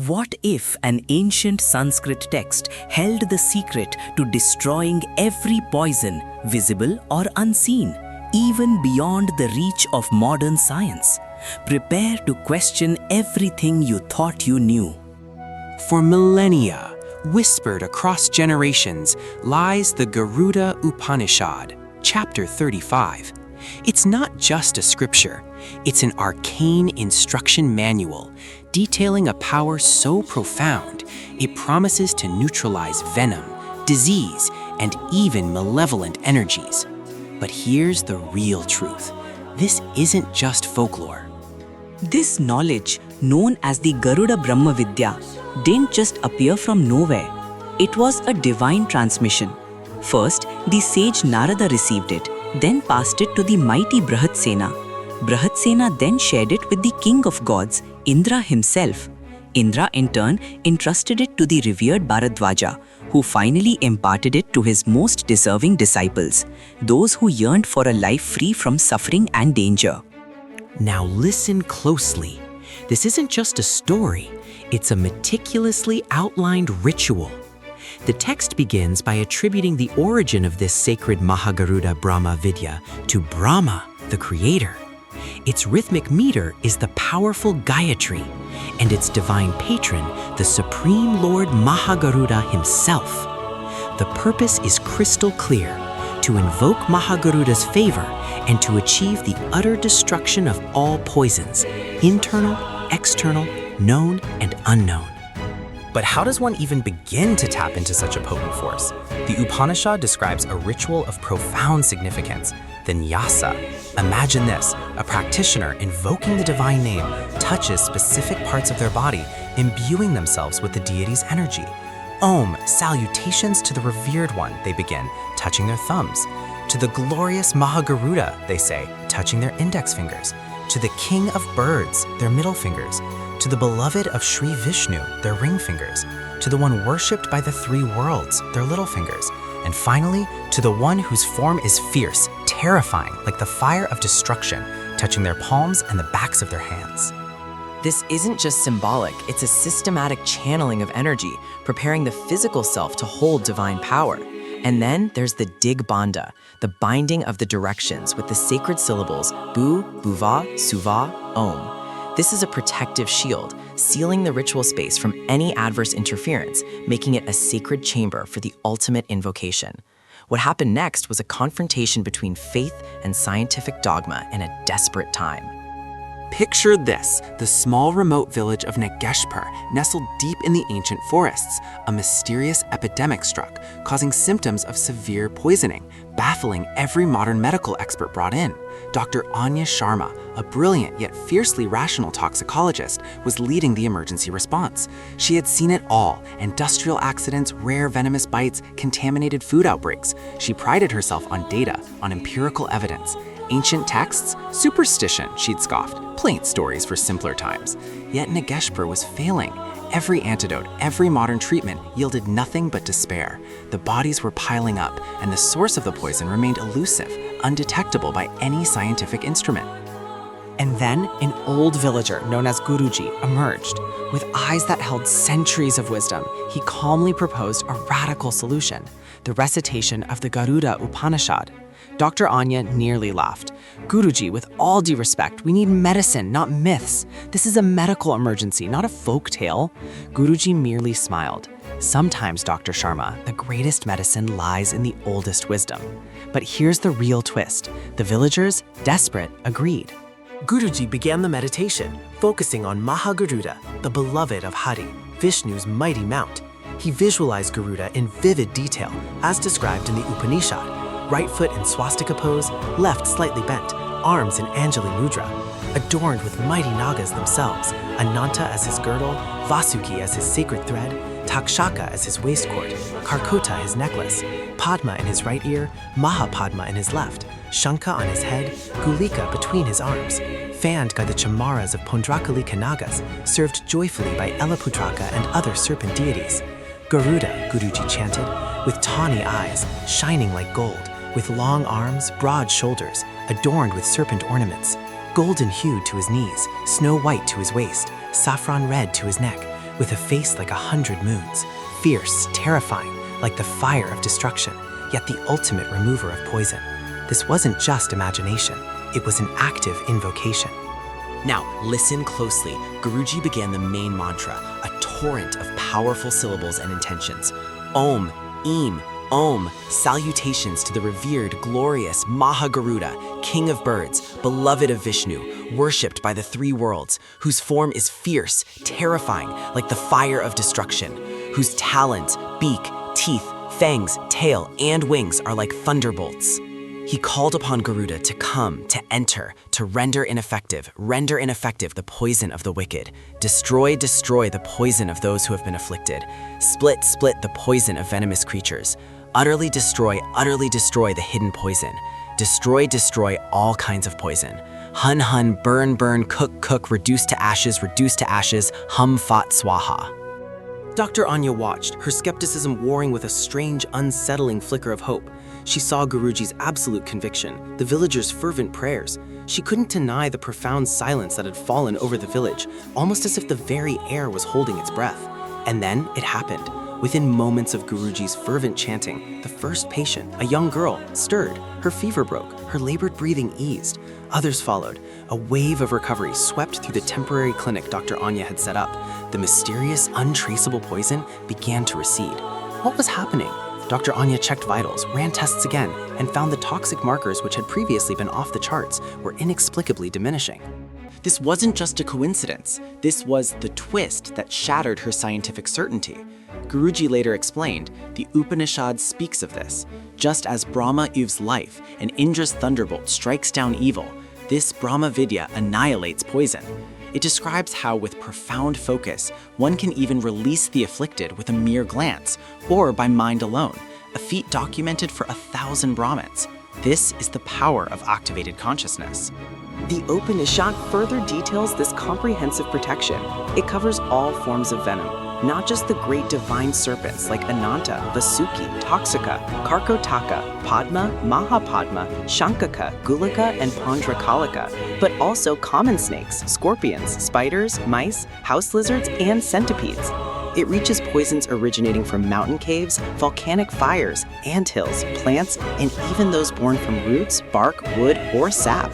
What if an ancient Sanskrit text held the secret to destroying every poison, visible or unseen, even beyond the reach of modern science? Prepare to question everything you thought you knew. For millennia, whispered across generations, lies the Garuda Upanishad, chapter 35. It's not just a scripture, it's an arcane instruction manual detailing a power so profound it promises to neutralize venom, disease, and even malevolent energies. But here's the real truth. This isn't just folklore. This knowledge, known as the Garuda Brahmavidya, didn't just appear from nowhere. It was a divine transmission. First, the sage Narada received it, then passed it to the mighty Brihatsena. Brihatsena then shared it with the king of gods, Indra himself. Indra in turn entrusted it to the revered Bharadwaja, who finally imparted it to his most deserving disciples, those who yearned for a life free from suffering and danger. Now listen closely. This isn't just a story, it's a meticulously outlined ritual. The text begins by attributing the origin of this sacred Garuda Brahmavidya to Brahma, the creator. Its rhythmic meter is the powerful Gayatri, and its divine patron, the Supreme Lord Garuda himself. The purpose is crystal clear: to invoke Garuda's favor and to achieve the utter destruction of all poisons, internal, external, known, and unknown. But how does one even begin to tap into such a potent force? The Upanishad describes a ritual of profound significance, the Nyasa. Imagine this: a practitioner invoking the divine name touches specific parts of their body, imbuing themselves with the deity's energy. Om, salutations to the revered one, they begin, touching their thumbs. To the glorious Garuda, they say, touching their index fingers. To the king of birds, their middle fingers. To the beloved of Sri Vishnu, their ring fingers. To the one worshipped by the three worlds, their little fingers. And finally, to the one whose form is fierce, terrifying, like the fire of destruction, touching their palms and the backs of their hands. This isn't just symbolic, it's a systematic channeling of energy, preparing the physical self to hold divine power. And then there's the Digbandha, the binding of the directions with the sacred syllables Bu, Buva, Suva, Om. This is a protective shield, sealing the ritual space from any adverse interference, making it a sacred chamber for the ultimate invocation. What happened next was a confrontation between faith and scientific dogma in a desperate time. Picture this: the small remote village of Nageshpur, nestled deep in the ancient forests. A mysterious epidemic struck, causing symptoms of severe poisoning, baffling every modern medical expert brought in. Dr. Anya Sharma, a brilliant yet fiercely rational toxicologist, was leading the emergency response. She had seen it all: industrial accidents, rare venomous bites, contaminated food outbreaks. She prided herself on data, on empirical evidence. Ancient texts? Superstition, she'd scoffed. Plain stories for simpler times. Yet Nageshpur was failing. Every antidote, every modern treatment yielded nothing but despair. The bodies were piling up, and the source of the poison remained elusive, undetectable by any scientific instrument. And then an old villager known as Guruji emerged. With eyes that held centuries of wisdom, he calmly proposed a radical solution: the recitation of the Garuda Upanishad. Dr. Anya nearly laughed. Guruji, with all due respect, we need medicine, not myths. This is a medical emergency, not a folk tale. Guruji merely smiled. Sometimes, Dr. Sharma, the greatest medicine lies in the oldest wisdom. But here's the real twist. The villagers, desperate, agreed. Guruji began the meditation, focusing on Garuda, the beloved of Hari, Vishnu's mighty mount. He visualized Garuda in vivid detail, as described in the Upanishad. Right foot in swastika pose, left slightly bent, arms in Anjali Mudra, adorned with mighty Nagas themselves, Ananta as his girdle, Vasuki as his sacred thread, Takshaka as his waistcord, Karkota his necklace, Padma in his right ear, Mahapadma in his left, Shankha on his head, Gulika between his arms, fanned by the chamaras of Pondrakalika Nagas, served joyfully by Elaputraka and other serpent deities. Garuda, Guruji chanted, with tawny eyes, shining like gold, with long arms, broad shoulders, adorned with serpent ornaments, golden hued to his knees, snow white to his waist, saffron red to his neck, with a face like 100 moons, fierce, terrifying, like the fire of destruction, yet the ultimate remover of poison. This wasn't just imagination, it was an active invocation. Now, listen closely. Guruji began the main mantra, a torrent of powerful syllables and intentions. Om, Eem, Om, salutations to the revered, glorious Mahagaruda, king of birds, beloved of Vishnu, worshipped by the three worlds, whose form is fierce, terrifying, like the fire of destruction, whose talons, beak, teeth, fangs, tail, and wings are like thunderbolts. He called upon Garuda to come, to enter, to render ineffective the poison of the wicked. Destroy the poison of those who have been afflicted. Split the poison of venomous creatures. Utterly destroy the hidden poison. Destroy all kinds of poison. Hun, burn, cook, reduce to ashes, hum fat swaha. Dr. Anya watched, her skepticism warring with a strange, unsettling flicker of hope. She saw Guruji's absolute conviction, the villagers' fervent prayers. She couldn't deny the profound silence that had fallen over the village, almost as if the very air was holding its breath. And then it happened. Within moments of Guruji's fervent chanting, the first patient, a young girl, stirred. Her fever broke, her labored breathing eased. Others followed. A wave of recovery swept through the temporary clinic Dr. Anya had set up. The mysterious, untraceable poison began to recede. What was happening? Dr. Anya checked vitals, ran tests again, and found the toxic markers which had previously been off the charts were inexplicably diminishing. This wasn't just a coincidence. This was the twist that shattered her scientific certainty. Guruji later explained, the Upanishad speaks of this. Just as Brahma oozes life and Indra's thunderbolt strikes down evil, this Brahmavidya annihilates poison. It describes how, with profound focus, one can even release the afflicted with a mere glance, or by mind alone, a feat documented for 1,000 Brahmins. This is the power of activated consciousness. The Upanishad further details this comprehensive protection. It covers all forms of venom, not just the great divine serpents like Ananta, Vasuki, Toxica, Karkotaka, Padma, Mahapadma, Shankaka, Gulika, and Pandrakalika, but also common snakes, scorpions, spiders, mice, house lizards, and centipedes. It reaches poisons originating from mountain caves, volcanic fires, anthills, plants, and even those born from roots, bark, wood, or sap.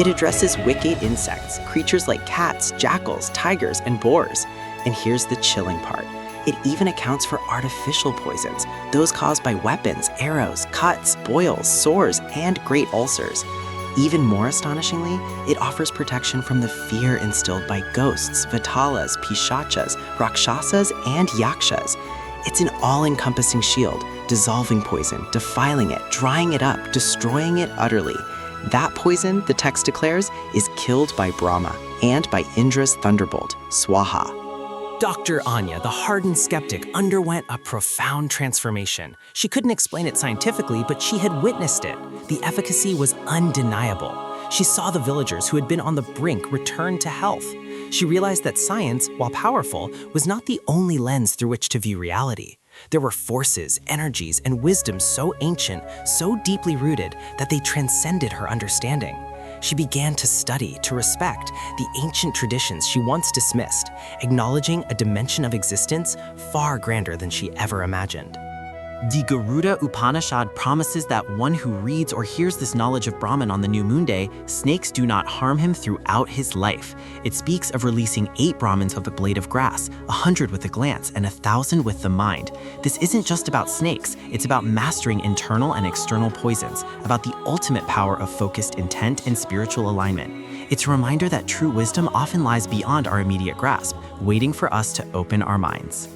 It addresses wicked insects, creatures like cats, jackals, tigers, and boars. And here's the chilling part. It even accounts for artificial poisons, those caused by weapons, arrows, cuts, boils, sores, and great ulcers. Even more astonishingly, it offers protection from the fear instilled by ghosts, vitalas, pishachas, rakshasas, and yakshas. It's an all-encompassing shield, dissolving poison, defiling it, drying it up, destroying it utterly. That poison, the text declares, is killed by Brahma and by Indra's thunderbolt, Swaha. Dr. Anya, the hardened skeptic, underwent a profound transformation. She couldn't explain it scientifically, but she had witnessed it. The efficacy was undeniable. She saw the villagers who had been on the brink return to health. She realized that science, while powerful, was not the only lens through which to view reality. There were forces, energies, and wisdom so ancient, so deeply rooted, that they transcended her understanding. She began to study, to respect the ancient traditions she once dismissed, acknowledging a dimension of existence far grander than she ever imagined. The Garuda Upanishad promises that one who reads or hears this knowledge of Brahman on the new moon day, snakes do not harm him throughout his life. It speaks of releasing 8 Brahmins of the blade of grass, 100 with a glance, and 1,000 with the mind. This isn't just about snakes, it's about mastering internal and external poisons, about the ultimate power of focused intent and spiritual alignment. It's a reminder that true wisdom often lies beyond our immediate grasp, waiting for us to open our minds.